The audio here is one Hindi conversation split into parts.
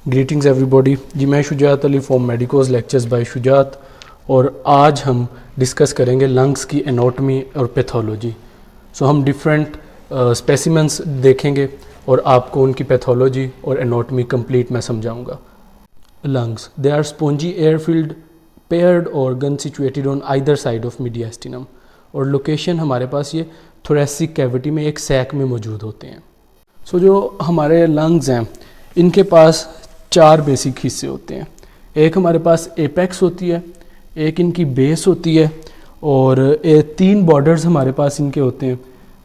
ग्रीटिंग्स एवरीबॉडी जी, मैं Shujaat Ali from medicos lectures bye Shujaat और आज हम डिस्कस करेंगे लंग्स की एनाटॉमी और पैथोलॉजी। सो हम डिफरेंट स्पेसिमेंट्स देखेंगे और आपको उनकी पैथोलॉजी और एनाटॉमी कंप्लीट मैं समझाऊंगा। Lungs they are spongy air filled paired organ situated on either side of mediastinum और लोकेशन हमारे पास ये थोरेसिक कैविटी में एक सैक में मौजूद होते हैं। सो जो हमारे लंग्स हैं इनके पास 4 बेसिक हिस्से होते हैं। एक हमारे पास एपेक्स होती है, एक इनकी बेस होती है और 3 बॉर्डर्स हमारे पास इनके होते हैं।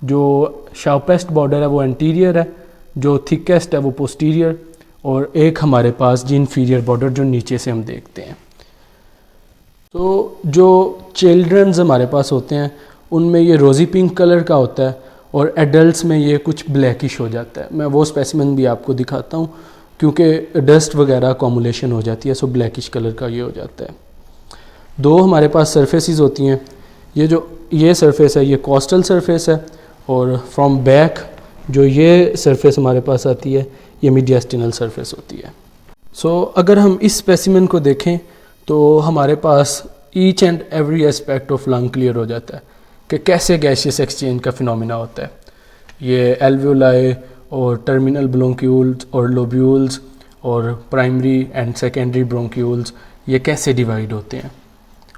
जो शार्पेस्ट बॉर्डर है वो एंटीरियर है, जो थिकेस्ट है वो पोस्टीरियर और एक हमारे पास जी इन्फीरियर बॉर्डर जो नीचे से हम देखते हैं। तो जो चिल्ड्रंस हमारे पास होते हैं उनमें ये रोज़ी पिंक कलर का होता है और एडल्ट्स में ये कुछ ब्लैकिश हो जाता है। मैं वो स्पेसिमेन भी आपको दिखाता हूँ क्योंकि डस्ट वगैरह अकोमुलेशन हो जाती है, सो ब्लैकिश कलर का ये हो जाता है। 2 हमारे पास सरफेसेस होती हैं। ये सरफेस है ये कोस्टल सरफेस है और फ्रॉम बैक जो ये सरफेस हमारे पास आती है ये मीडियास्टिनल सरफेस होती है। सो अगर हम इस स्पेसिमेन को देखें तो हमारे पास each and every aspect of lung clear हो जाता है कि कैसे गैसियस एक्सचेंज का फिनोमिना होता है। ये एल्वियोलाई और टर्मिनल ब्रोंक्यूल्स और लोब्यूल्स और प्राइमरी एंड सेकेंडरी ब्रोंक्यूल्स ये कैसे डिवाइड होते हैं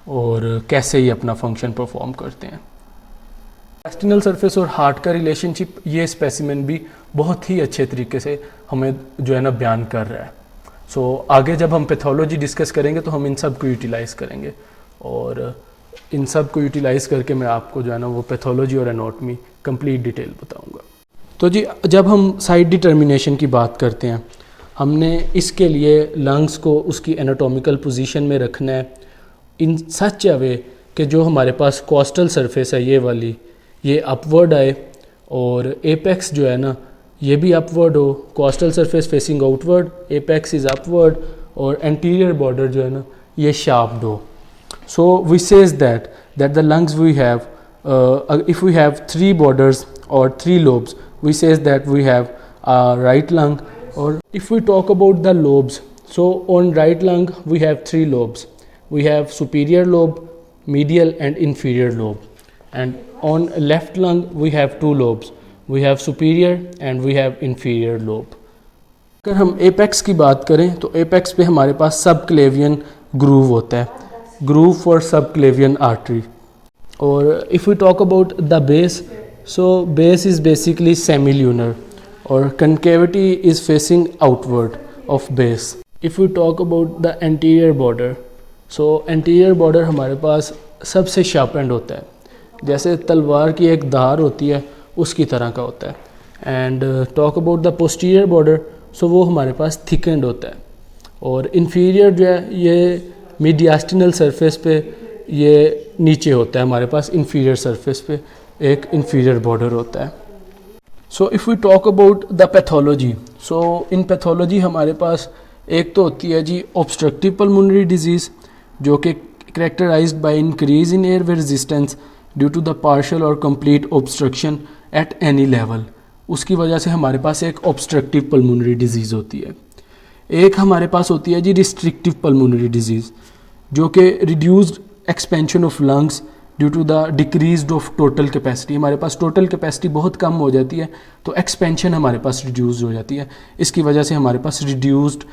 और कैसे ये अपना फंक्शन परफॉर्म करते हैं। इंटेस्टिनल सरफेस और हार्ट का रिलेशनशिप ये स्पेसिमेन भी बहुत ही अच्छे तरीके से हमें जो है ना बयान कर रहा है। सो आगे जब हम पैथोलॉजी डिस्कस करेंगे तो हम इन सब को यूटिलाइज़ करेंगे और इन सब को यूटिलाइज़ करके मैं आपको जो है ना वो पैथोलॉजी और एनाटॉमी कंप्लीट डिटेल बताऊंगा। तो जी जब हम साइड डिटर्मिनेशन की बात करते हैं हमने इसके लिए लंग्स को उसकी एनाटॉमिकल पोजीशन में रखना है इन सच अ वे कि जो हमारे पास कोस्टल सरफेस है ये वाली ये अपवर्ड आए और एपेक्स जो है ना ये भी अपवर्ड हो। Costal surface facing outward, apex is upward और एंटीरियर बॉर्डर जो है ना ये शार्प्ड हो। So we says that the lungs we have if we have 3 borders or 3 lobes, we says that we have a right lung. Or if we talk about the lobes, so on right lung we have 3 lobes. We have superior lobe, medial and inferior lobe. And on left lung we have 2 lobes. We have superior and we have inferior lobe. अगर हम एपेक्स की बात करें तो एपेक्स पे हमारे पास सबक्लेवियन ग्रूव होता है, ग्रूव फॉर सबक्लेवियन आर्टरी। और if we talk about the base, so base is basically semilunar और concavity is facing outward of base. If we talk about the anterior border, so anterior border हमारे पास सबसे शार्प एंड होता है, जैसे तलवार की एक धार होती है उसकी तरह का होता है। And talk about the posterior border, so वो हमारे पास थिक एंड होता है। और इन्फीरियर जो है ये मीडियास्टिनल सरफेस पे ये नीचे होता है, हमारे पास इन्फीरियर सरफेस पे एक इन्फीरियर बॉर्डर होता है। So if we talk about the pathology, so in pathology हमारे पास एक तो होती है जी ऑब्स्ट्रक्टिव पल्मोनरी डिजीज़ जो कि characterized by increase in airway resistance due to the partial or complete obstruction at any level. उसकी वजह से हमारे पास एक ऑब्स्ट्रक्टिव पल्मोनरी डिजीज़ होती है। एक हमारे पास होती है जी रिस्ट्रिक्टिव पल्मोनरी डिजीज़ जो कि reduced expansion of lungs due to the decreased of total capacity. हमारे पास टोटल कैपेसिटी बहुत कम हो जाती है तो एक्सपेंशन हमारे पास रिड्यूस हो जाती है, इसकी वजह से हमारे पास रिड्यूस्ड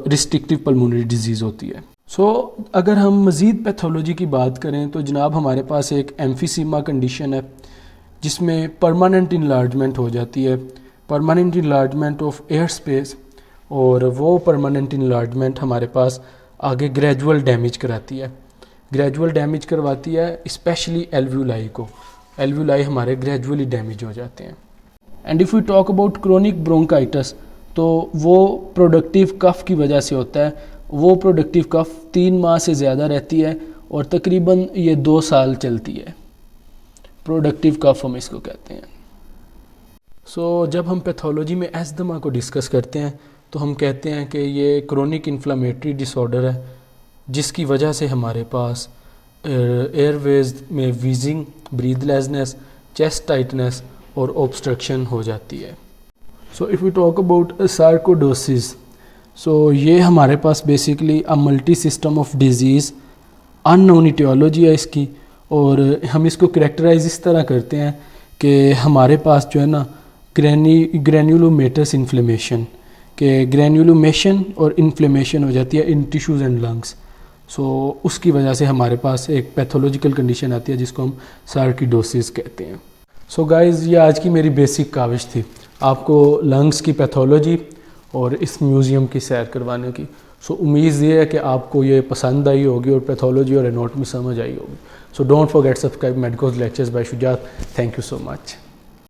रिस्ट्रिक्टिव पल्मोनरी डिजीज़ होती है। सो अगर हम मज़ीद पैथोलॉजी की बात करें तो जनाब हमारे पास एक एम्फीसीमा कंडीशन है जिसमें परमानेंट इनलार्जमेंट हो जाती है, permanent enlargement of air space, और वो परमानेंट इनलार्जमेंट हमारे पास आगे ग्रेजुअल डैमेज कराती है, ग्रेजुअल डैमेज करवाती है स्पेशली एल्वियोलाई को। एल्वियोलाई हमारे ग्रेजुअली डैमेज हो जाते हैं। And if we talk about chronic bronchitis तो वो प्रोडक्टिव कफ की वजह से होता है। वो प्रोडक्टिव कफ 3 माह से ज़्यादा रहती है और तकरीबन ये 2 साल चलती है। प्रोडक्टिव कफ हम इसको कहते हैं। सो जब हम पैथोलॉजी में एस्थमा को डिस्कस करते हैं तो हम कहते हैं कि ये क्रोनिक इन्फ्लामेटरी डिसऑर्डर है जिसकी वजह से हमारे पास एयरवेज में वीजिंग, ब्रीथलेसनेस, चेस्ट टाइटनेस और ऑब्स्ट्रक्शन हो जाती है। So if we talk about sarcoidosis, so ये हमारे पास basically a multi system of disease unknown aetiology है इसकी, और हम इसको करेक्टराइज इस तरह करते हैं कि हमारे पास जो है ना ग्रैन्युलोमेटस इन्फ्लेमेशन के ग्रैन्युलोमेशन और इन्फ्लेमेशन हो जाती है इन टिश्यूज़ एंड लंग्स। सो उसकी वजह से हमारे पास एक पैथोलॉजिकल कंडीशन आती है जिसको हम सार्किडोसिस कहते हैं। सो गाइज़, ये आज की मेरी बेसिक काविश थी आपको लंग्स की पैथोलॉजी और इस म्यूज़ियम की सैर करवाने की। सो उम्मीद ये है कि आपको ये पसंद आई होगी और पैथोलॉजी और एनाटॉमी समझ आई होगी। So don't forget subscribe medicos lectures bye Shujaat. Thank you so much.